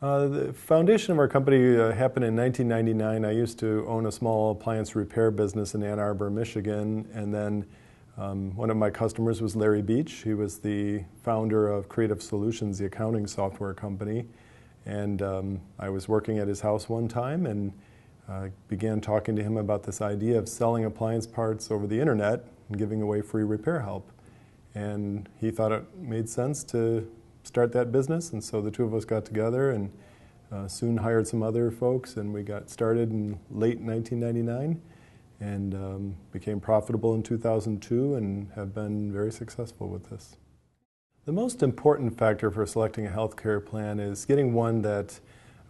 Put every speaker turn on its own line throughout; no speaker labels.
The foundation of our company happened in 1999. I used to own a small appliance repair business in Ann Arbor, Michigan, and then one of my customers was Larry Beach. He was the founder of Creative Solutions, the accounting software company, and I was working at his house one time and began talking to him about this idea of selling appliance parts over the internet and giving away free repair help. And he thought it made sense to start that business, and so the two of us got together and soon hired some other folks, and we got started in late 1999 and became profitable in 2002 and have been very successful with this. The most important factor for selecting a healthcare plan is getting one that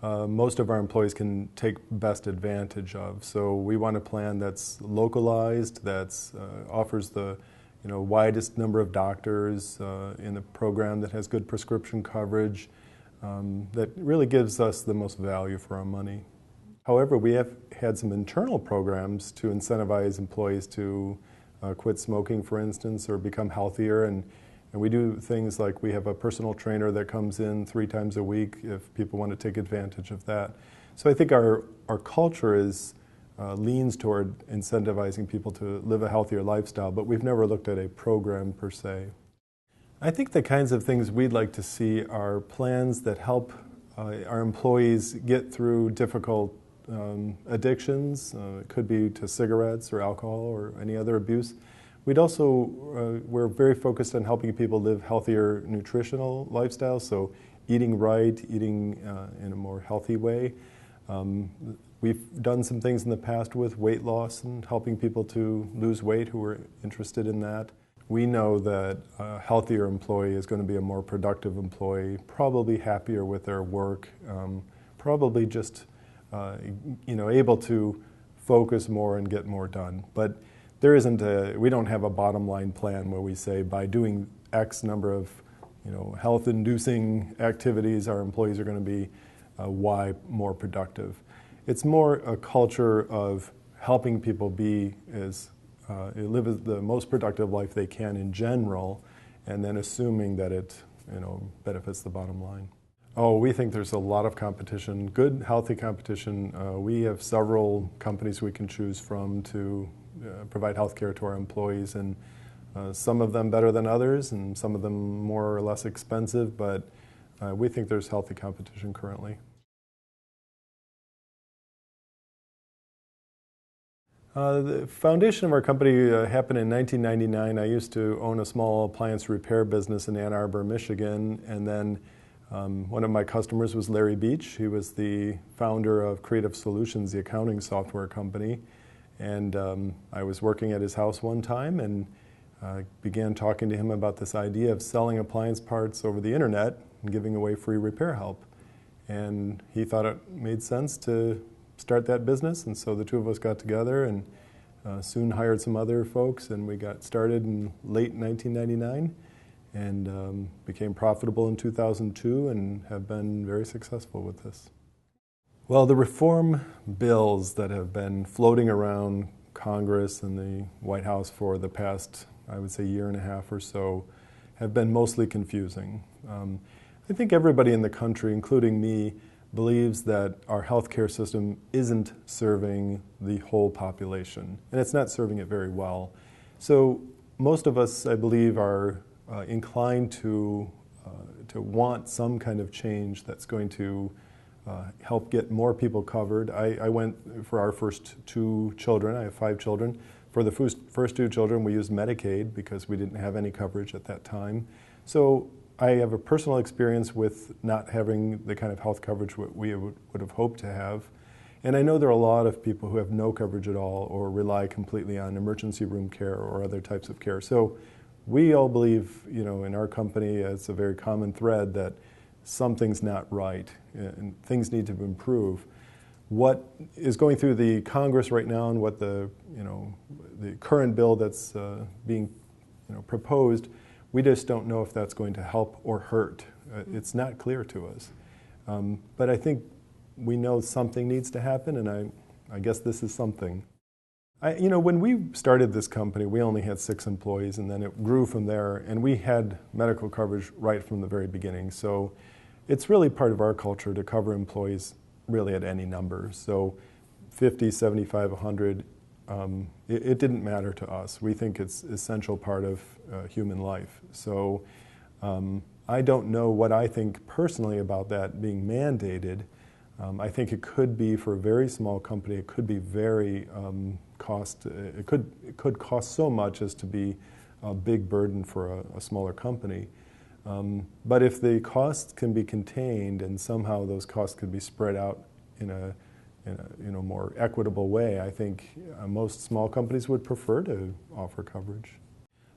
most of our employees can take best advantage of. So we want a plan that's localized, that offers the widest number of doctors in the program, that has good prescription coverage, that really gives us the most value for our money. However, we have had some internal programs to incentivize employees to quit smoking, for instance, or become healthier. And we do things like we have a personal trainer that comes in 3 times a week if people want to take advantage of that. So I think our culture leans toward incentivizing people to live a healthier lifestyle, but we've never looked at a program per se. I think the kinds of things we'd like to see are plans that help our employees get through difficult addictions. It could be to cigarettes or alcohol or any other abuse. We'd also, we're very focused on helping people live healthier nutritional lifestyles, so eating right, eating in a more healthy way. We've done some things in the past with weight loss and helping people to lose weight who are interested in that. We know that a healthier employee is going to be a more productive employee, probably happier with their work, probably just able to focus more and get more done. But we don't have a bottom line plan where we say by doing X number of health-inducing activities, our employees are going to be Y more productive. It's more a culture of helping people live the most productive life they can in general, and then assuming that it benefits the bottom line. Oh, we think there's a lot of competition, good, healthy competition. We have several companies we can choose from to provide health care to our employees, and some of them better than others, and some of them more or less expensive, but we think there's healthy competition currently. The foundation of our company happened in 1999. I used to own a small appliance repair business in Ann Arbor, Michigan, and then one of my customers was Larry Beach. He was the founder of Creative Solutions, the accounting software company, and I was working at his house one time and began talking to him about this idea of selling appliance parts over the internet and giving away free repair help. And he thought it made sense to start that business, and so the two of us got together and soon hired some other folks, and we got started in late 1999 and became profitable in 2002 and have been very successful with this. Well, the reform bills that have been floating around Congress and the White House for the past, I would say, year and a half or so have been mostly confusing. I think everybody in the country, including me, believes that our healthcare system isn't serving the whole population, and it's not serving it very well. So most of us, I believe, are inclined to want some kind of change that's going to help get more people covered. I went for our first 2 children. I have 5 children. For the first 2 children, we used Medicaid because we didn't have any coverage at that time. So I have a personal experience with not having the kind of health coverage we would have hoped to have. And I know there are a lot of people who have no coverage at all or rely completely on emergency room care or other types of care. So we all believe, in our company, it's a very common thread that something's not right and things need to improve. What is going through the Congress right now and what the current bill that's being proposed, we just don't know if that's going to help or hurt. It's not clear to us. But I think we know something needs to happen, and I guess this is something. When we started this company, we only had 6 employees, and then it grew from there, and we had medical coverage right from the very beginning. So it's really part of our culture to cover employees really at any number. So 50, 75, 100, it didn't matter to us. We think it's an essential part of human life. So I don't know what I think personally about that being mandated. I think it could be for a very small company, it could be very it could cost so much as to be a big burden for a smaller company. But if the costs can be contained and somehow those costs could be spread out in a more equitable way, I think most small companies would prefer to offer coverage.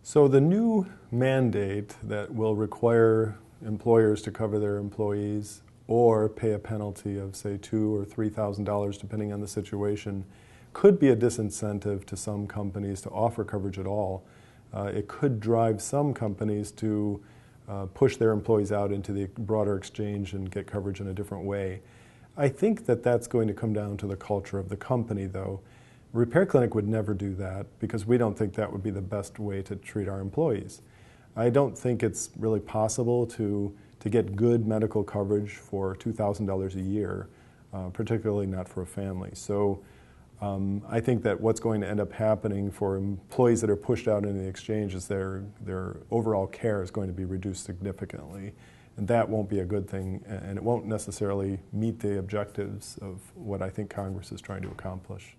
So the new mandate that will require employers to cover their employees or pay a penalty of, say, $2,000 or $3,000, depending on the situation, could be a disincentive to some companies to offer coverage at all. It could drive some companies to push their employees out into the broader exchange and get coverage in a different way. I think that that's going to come down to the culture of the company, though. Repair Clinic would never do that because we don't think that would be the best way to treat our employees. I don't think it's really possible to get good medical coverage for $2,000 a year, particularly not for a family. So I think that what's going to end up happening for employees that are pushed out into the exchange is their overall care is going to be reduced significantly. And that won't be a good thing, and it won't necessarily meet the objectives of what I think Congress is trying to accomplish.